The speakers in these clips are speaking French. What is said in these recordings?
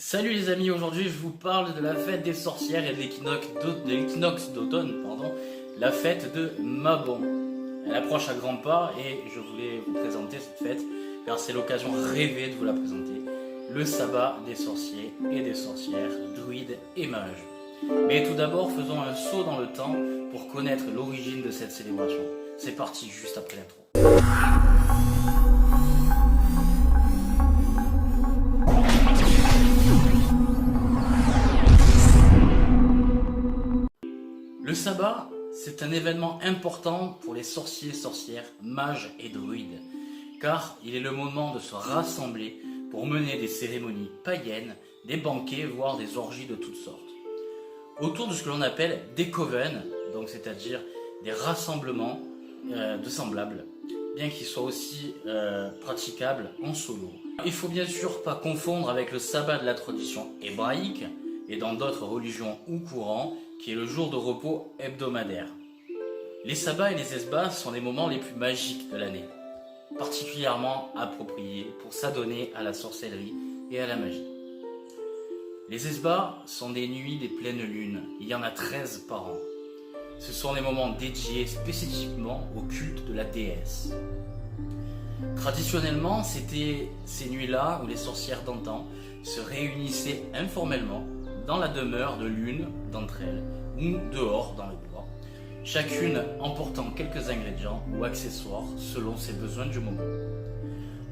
Salut les amis, aujourd'hui je vous parle de la fête des sorcières et de l'équinoxe d'automne, la fête de Mabon. Elle approche à grands pas et je voulais vous présenter cette fête car c'est l'occasion rêvée de vous la présenter. Le sabbat des sorciers et des sorcières, druides et mages. Mais tout d'abord faisons un saut dans le temps pour connaître l'origine de cette célébration. C'est parti juste après l'intro. Le sabbat, c'est un événement important pour les sorciers, sorcières, mages et druides, car il est le moment de se rassembler pour mener des cérémonies païennes, des banquets, voire des orgies de toutes sortes. Autour de ce que l'on appelle des coven, donc c'est-à-dire des rassemblements de semblables, bien qu'ils soient aussi praticables en solo. Il faut bien sûr pas confondre avec le sabbat de la tradition hébraïque et dans d'autres religions ou courants, qui est le jour de repos hebdomadaire. Les sabbats et les esbats sont les moments les plus magiques de l'année, particulièrement appropriés pour s'adonner à la sorcellerie et à la magie. Les esbats sont des nuits des pleines lunes, il y en a 13 par an. Ce sont des moments dédiés spécifiquement au culte de la déesse. Traditionnellement, c'était ces nuits-là où les sorcières d'antan se réunissaient informellement dans la demeure de l'une d'entre elles, ou dehors dans le bois, chacune emportant quelques ingrédients ou accessoires selon ses besoins du moment.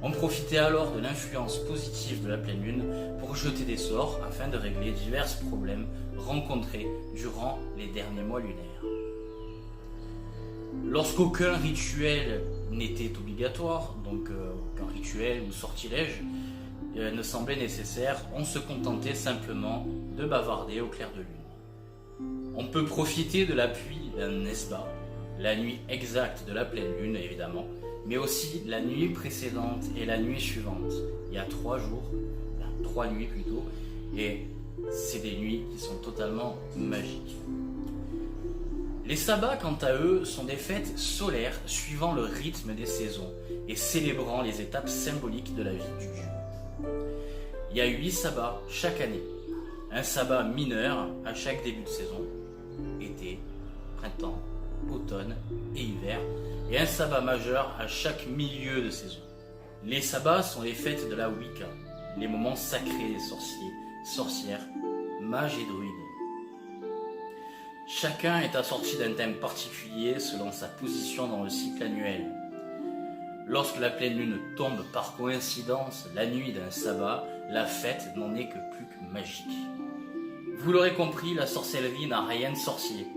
On profitait alors de l'influence positive de la pleine lune pour jeter des sorts afin de régler divers problèmes rencontrés durant les derniers mois lunaires. Lorsqu'aucun rituel n'était obligatoire, donc aucun rituel ou sortilège ne semblait nécessaire, on se contentait simplement de bavarder au clair de lune. On peut profiter de l'appui d'un esbat, la nuit exacte de la pleine lune évidemment, mais aussi la nuit précédente et la nuit suivante. Il y a 3 jours, 3 nuits plutôt, et c'est des nuits qui sont totalement magiques. Les sabbats, quant à eux, sont des fêtes solaires suivant le rythme des saisons et célébrant les étapes symboliques de la vie du dieu. Il y a 8 sabbats chaque année. Un sabbat mineur à chaque début de saison, été, printemps, automne et hiver, et un sabbat majeur à chaque milieu de saison. Les sabbats sont les fêtes de la Wicca, les moments sacrés des sorciers, sorcières, mages et druides. Chacun est assorti d'un thème particulier selon sa position dans le cycle annuel. Lorsque la pleine lune tombe par coïncidence la nuit d'un sabbat, la fête n'en est que plus que magique. Vous l'aurez compris, la sorcellerie n'a rien de sorcier.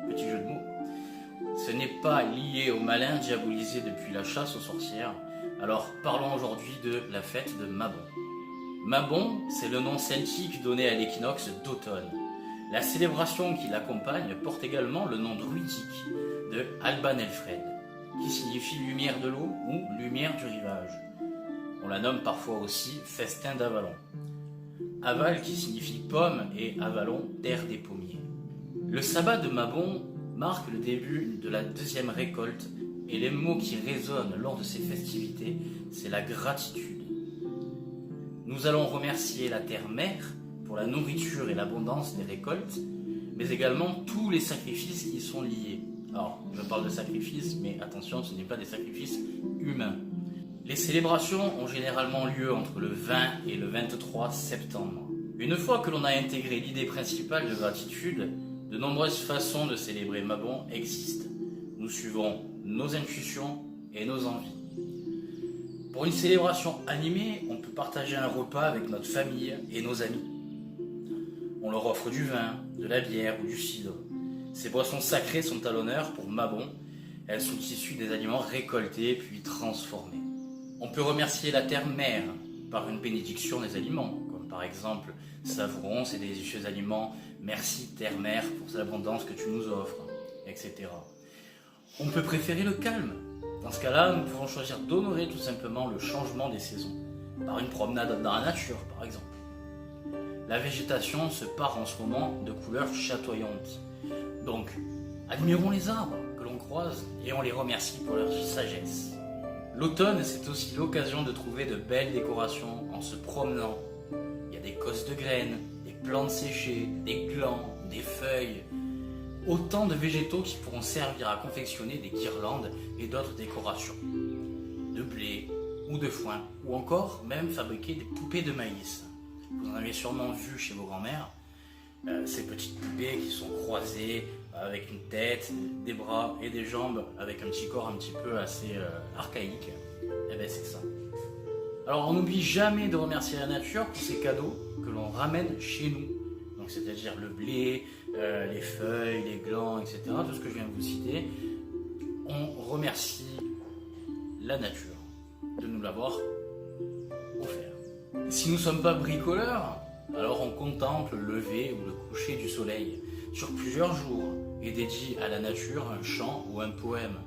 Petit jeu de mots. Ce n'est pas lié aux malins diabolisés depuis la chasse aux sorcières. Alors parlons aujourd'hui de la fête de Mabon. Mabon, c'est le nom celtique donné à l'équinoxe d'automne. La célébration qui l'accompagne porte également le nom druidique de Alban Elfred, qui signifie lumière de l'eau ou lumière du rivage. On la nomme parfois aussi festin d'Avalon. Aval qui signifie pomme et Avalon, terre des pommiers. Le sabbat de Mabon marque le début de la deuxième récolte et les mots qui résonnent lors de ces festivités, c'est la gratitude. Nous allons remercier la terre-mère pour la nourriture et l'abondance des récoltes, mais également tous les sacrifices qui y sont liés. Alors, je parle de sacrifices, mais attention, ce n'est pas des sacrifices humains. Les célébrations ont généralement lieu entre le 20 et le 23 septembre. Une fois que l'on a intégré l'idée principale de gratitude, de nombreuses façons de célébrer Mabon existent. Nous suivons nos intuitions et nos envies. Pour une célébration animée, on peut partager un repas avec notre famille et nos amis. On leur offre du vin, de la bière ou du cidre. Ces boissons sacrées sont à l'honneur pour Mabon. Elles sont issues des aliments récoltés puis transformés. On peut remercier la terre-mère par une bénédiction des aliments, comme par exemple savourons ces délicieux aliments, merci terre-mère pour l'abondance que tu nous offres, etc. On peut préférer le calme. Dans ce cas-là, nous pouvons choisir d'honorer tout simplement le changement des saisons, par une promenade dans la nature par exemple. La végétation se pare en ce moment de couleurs chatoyantes. Donc, admirons les arbres que l'on croise et on les remercie pour leur sagesse. L'automne, c'est aussi l'occasion de trouver de belles décorations en se promenant Il y a des cosses de graines, des plantes séchées, des glands, des feuilles. Autant de végétaux qui pourront servir à confectionner des guirlandes et d'autres décorations. De blé ou de foin, ou encore même fabriquer des poupées de maïs. Vous en avez sûrement vu chez vos grands-mères, ces petites poupées qui sont croisées avec une tête, des bras et des jambes, avec un petit corps un petit peu assez archaïque. Et bien c'est ça. Alors on n'oublie jamais de remercier la nature pour ces cadeaux que l'on ramène chez nous. Donc c'est-à-dire le blé, les feuilles, les glands, etc. Tout ce que je viens de vous citer. On remercie la nature de nous l'avoir offert. Si nous ne sommes pas bricoleurs, alors on contemple le lever ou le coucher du soleil sur plusieurs jours et dédie à la nature un chant ou un poème.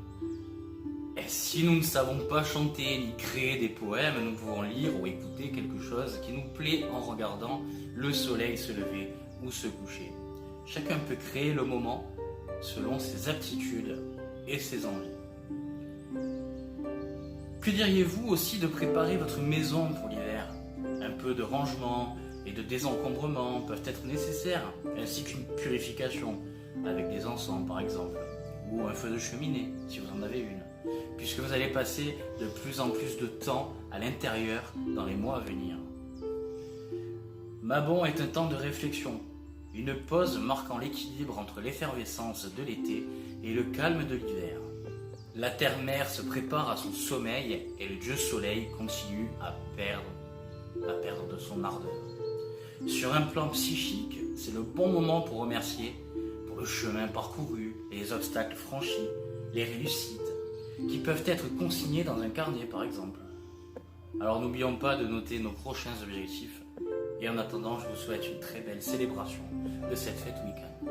Et si nous ne savons pas chanter ni créer des poèmes, nous pouvons lire ou écouter quelque chose qui nous plaît en regardant le soleil se lever ou se coucher. Chacun peut créer le moment selon ses aptitudes et ses envies. Que diriez-vous aussi de préparer votre maison pour l'hiver? Un peu de rangement et de désencombrement peuvent être nécessaires, ainsi qu'une purification, avec des encens par exemple, ou un feu de cheminée si vous en avez une, puisque vous allez passer de plus en plus de temps à l'intérieur dans les mois à venir. Mabon est un temps de réflexion, une pause marquant l'équilibre entre l'effervescence de l'été et le calme de l'hiver. La terre-mère se prépare à son sommeil et le dieu soleil continue à perdre de son ardeur. Sur un plan psychique, c'est le bon moment pour remercier pour le chemin parcouru, les obstacles franchis, les réussites, qui peuvent être consignés dans un carnet par exemple. Alors n'oublions pas de noter nos prochains objectifs et en attendant, je vous souhaite une très belle célébration de cette fête week-end.